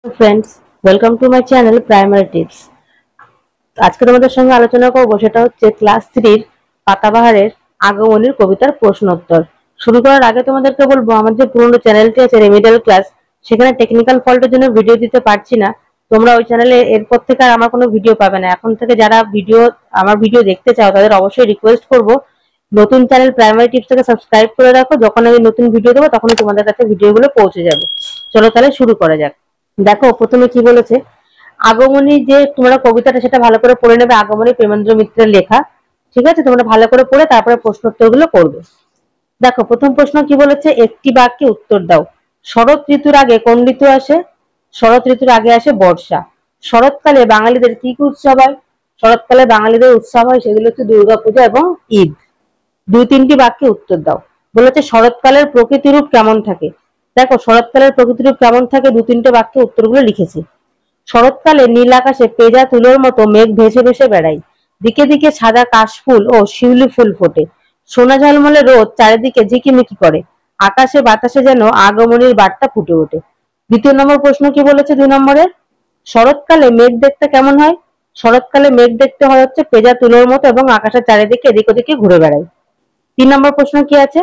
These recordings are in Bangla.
Friends welcome to my channel primary tips. আজকে তোমাদের সঙ্গে আলোচনা করব সেটা হচ্ছে ক্লাস 3 এর পাতাবাহারের আগমনীর কবিতার প্রশ্নোত্তর। শুরু করার আগে তোমাদেরকে বলবো আমার যে পুরনো চ্যানেলটি আছে রেমিডিয়াল ক্লাস, সেখানে টেকনিক্যাল ফল্টের জন্য ভিডিও দিতে পারছি না। তোমরা ওই চ্যানেলে এরপর থেকে আর আমার কোনো ভিডিও পাবে না। এখন থেকে যারা আমার ভিডিও দেখতে চাও তাদের অবশ্যই রিকোয়েস্ট করব নতুন চ্যানেল প্রাইমারি টিপস থেকে সাবস্ক্রাইব করে রাখো। যখন আমি নতুন ভিডিও দেবো তখনই তোমাদের কাছে ভিডিওগুলো পৌঁছে যাবে। চলো তাহলে শুরু করা যাক। দেখো প্রথমে কি বলেছে, আগমনী যে তোমরা কবিতাটা সেটা ভালো করে পড়ে নেবে। আগমনী প্রেমেন্দ্র মিত্রের লেখা, ঠিক আছে? তোমরা ভালো করে পড়ে তারপরে প্রশ্নোত্তরগুলো করবে। দেখো প্রথম প্রশ্ন কি বলেছে, একটি বাক্যে উত্তর দাও। শরৎ ঋতুর আগে কোন ঋতু আসে? শরৎ ঋতুর আগে আসে বর্ষা। শরৎকালে বাঙালিদের কি কি উৎসব হয়? শরৎকালে বাঙালিদের উৎসব হয় সেগুলো হচ্ছে দুর্গাপূজা এবং ঈদ। দুই তিনটি বাক্যে উত্তর দাও। বলেছে শরৎকালের প্রকৃতি রূপ কেমন থাকে। দেখো শরৎকালের প্রকৃতি রূপ কেমন থাকে, দু তিনটে বাক্যে উত্তরগুলো লিখেছি। শরৎকালে নীল আকাশে পেঁজা তুলোর মতো মেঘ ভেসে ভেসে বেড়ায়। দিকে দিকে সাদা কাশফুল ও শিউলি ফুল ফোটে। সোনা ঝলমলে রোদ চারিদিকে ঝিকিমিকি করে। আকাশে বাতাসে যেন আগমনীর বার্তা ফুটে ওঠে। দ্বিতীয় নম্বর প্রশ্ন কি বলেছে, 2 নম্বরের, শরৎকালে মেঘ দেখতে কেমন হয়? শরৎকালে মেঘ দেখতে হয় হচ্ছে পেঁজা তুলোর মতো এবং আকাশের চারিদিকে এদিক ওদিকে ঘুরে বেড়ায়। 3 নম্বর প্রশ্ন কি আছে,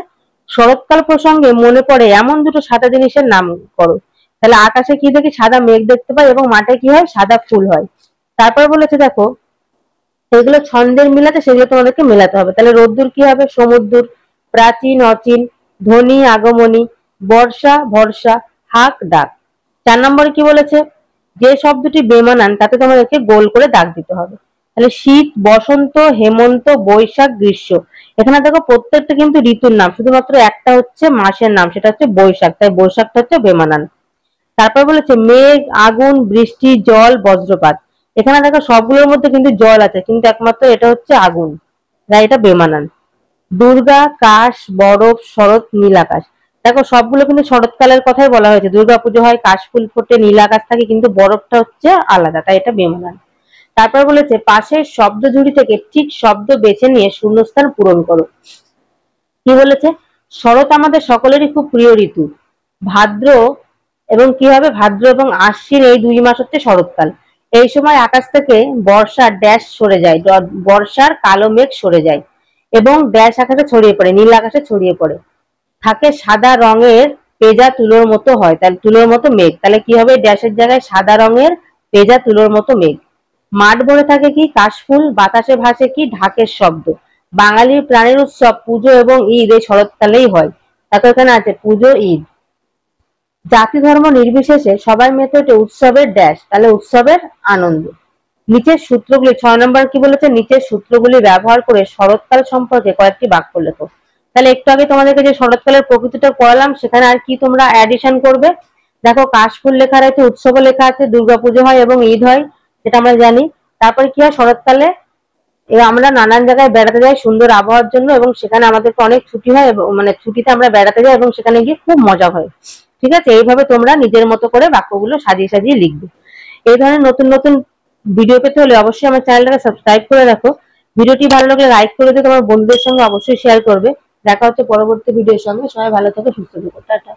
শরৎকাল প্রসঙ্গে মনে পড়ে এমন দুটো সাদা জিনিসের নাম করো। তাহলে আকাশে কি দেখি, সাদা মেঘ দেখতে পাই এবং মাঠে কি হয়, সাদা ফুল হয়। তারপর বলেছে দেখো এগুলো ছন্দের মিলাতে, সেগুলো তোমাদেরকে মেলাতে হবে। তাহলে রোদ্দুর কি হবে, সমুদ্র। প্রাচীন অচিন, ধ্বনি আগমনী, বর্ষা ভরসা, হাক ডাক। 4 নম্বরে কি বলেছে, যে শব্দটি বেমানান তাতে তোমাদেরকে গোল করে দাগ দিতে হবে। তাহলে শীত, বসন্ত, হেমন্ত, বৈশাখ, গ্রীষ্ম। এখানে দেখো প্রত্যেকটা কিন্তু ঋতুর নাম, শুধুমাত্র একটা হচ্ছে মাসের নাম, সেটা হচ্ছে বৈশাখ, তাই বৈশাখটা হচ্ছে বেমানান। তারপর বলেছে মেঘ, আগুন, বৃষ্টি, জল, বজ্রপাত। এখানে দেখো সবগুলোর মধ্যে কিন্তু জল আছে, কিন্তু একমাত্র এটা হচ্ছে আগুন, তাই এটা বেমানান। দুর্গা, কাশ, বরফ, শরৎ, নীল আকাশ। দেখো সবগুলো কিন্তু শরৎকালের কথাই বলা হয়েছে। দুর্গা পুজো হয়, কাশফুল ফোটে, নীল আকাশ থাকে, কিন্তু বরফটা হচ্ছে আলাদা, তাই এটা বেমানান। তারপর বলেছে পাশের শব্দ ঝুড়ি থেকে ঠিক শব্দ বেছে নিয়ে শূন্যস্থান পূরণ করো। কি বলেছে, শরৎ আমাদের সকলেরই খুব প্রিয় ঋতু। ভাদ্র এবং কি হবে, ভাদ্র এবং আশ্বিন এই 2 মাস হচ্ছে শরৎকাল। এই সময় আকাশ থেকে বর্ষার ড্যাশ সরে যায়, বর্ষার কালো মেঘ সরে যায় এবং ড্যাশ আকাশে ছড়িয়ে পড়ে, নীল আকাশে ছড়িয়ে পড়ে। থাকে সাদা রঙের পেঁজা তুলোর মতো হয়, তাহলে তুলোর মতো মেঘ, তাহলে কি হবে, ড্যাশের জায়গায় সাদা রঙের পেঁজা তুলোর মতো মেঘ। মাঠ ভরে থাকে কি, কাশফুল, বাতাসে ভাসে কি, ঢাকের শব্দ। বাঙালির প্রাণের উৎসব পুজো এবং ঈদ এই শরৎকালেই হয়। তারপর এখানে আছে পুজো, ঈদ। জাতি ধর্ম নির্বিশেষে সবাই মেতে ওঠে উৎসবের ড্যাশ, তাহলে উৎসবের আনন্দ। নিচের সূত্রগুলি, 6 নম্বর কি বলেছে, নিচের সূত্রগুলি ব্যবহার করে শরৎকাল সম্পর্কে কয়েকটি বাক্য লেখো। তাহলে একটু আগে তোমাদেরকে যে শরৎকালের প্রকৃতিটা পড়ালাম, সেখানে আর কি তোমরা অ্যাডিশন করবে। দেখো কাশফুল লেখা রয়েছে, উৎসবও লেখা আছে, দুর্গাপুজো হয় এবং ঈদ হয়, সেটা আমরা জানি। তারপরে কি হয়, শরৎকালে আমরা নানান জায়গায় বেড়াতে যাই সুন্দর আবহাওয়ার জন্য, এবং সেখানে আমাদেরকে অনেক ছুটি হয়, মানে ছুটিতে আমরা বেড়াতে যাই এবং সেখানে গিয়ে খুব মজা হয়। ঠিক আছে, এইভাবে তোমরা নিজের মতো করে বাক্যগুলো সাজিয়ে সাজিয়ে লিখবে। এই ধরনের নতুন নতুন ভিডিও পেতে হলে অবশ্যই আমার চ্যানেলটাকে সাবস্ক্রাইব করে রাখো। ভিডিওটি ভালো লাগলে লাইক করে দিয়ে তোমার বন্ধুদের সঙ্গে অবশ্যই শেয়ার করবে। দেখা হচ্ছে পরবর্তী ভিডিওর সঙ্গে। সবাই ভালো থেকো, সুস্থ থেকো, টাটা।